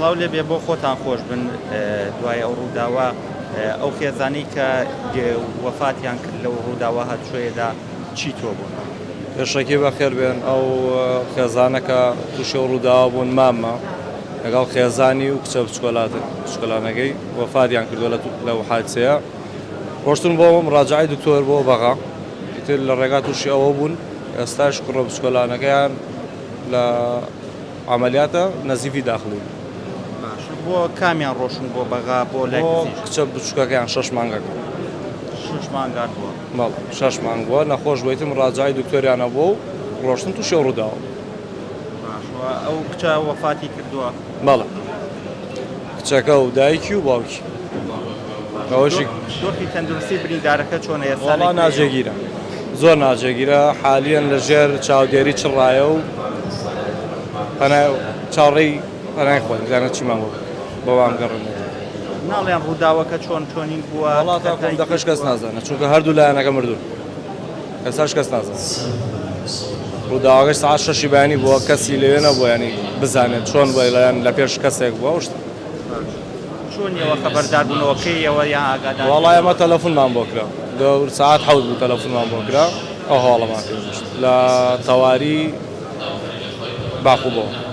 بڵاو لێبێ بۆ خۆتان خۆش بن دوای ئەو ڕووداوە ئەو خێزانەی کە وەفاتیان کرد لەو ڕووداوە هاتووەیەدا چی تۆ بوون؟ پێشەکی بەخێر بێن ئەو خێزانەکە تووشی ئەو ڕووداوە بوون مامە لەگەڵ خێزانی و کچە بچکۆلانەکەی وەفاتیان کردووە لەو حادسەیە. ڕۆشتن بۆ مڕاجعەی دکتۆر بۆ بەغا ئیتر لە ڕێگا تووشی ئەوە بوون. ئێستاش کوڕە بچکۆلانەکەیان لە عەمەلیاتە نەزیفی داخلی. بۆ کامیان ڕۆشن بۆ بەغا بۆ لای کچە بچووکەکەیان 6 مانگەکە 6 مانگان بووە. بەڵێ 6 مانگ بووە نەخۆش بوویتم مڕاجعەی دکتۆریانە بوو و ڕۆشتن تووشی ئەو ڕووداوە. ئەو کچە وەفاتی کردووە؟ بەڵێ کچەکە و دایکی و باوکی. ئەوەشی دۆخی تەندروستی بریندارەکە چۆنە ئێستا؟ وەڵا ناجێگیرە، زۆر ناجێگیرە، حالیان لەژێر چاودێری چڕایە و چاوەڕێی پەنای خۆی بزانە چیمان بوو بەوام گەڕێنێت. ناڵێن ڕووداوەکە چۆنین بووە؟ وەڵا تاکۆم دەقەش کەس نازانێت چونکە هەردوو لایەنەکە مردوون، ئێستاش کەس نازانێت. ڕووداوەکەش سەعات 6 بەیانی بووە، کەسی لەوێ نەبووە ینی بزانێت چۆن بووە لایەن لە پێش کەسێک بووە و شتە. چۆنیەوە خەبەرداربوونەوەکەیەوە یان ئاگادار؟ وەڵا ئێمە تەلەفۆنمان بۆ کرا، سەعات 7 بوو تەلەفۆنمان بۆ کرا، ئەو هەواڵەمان پێ گەشت لە تەواری باخوبەوە.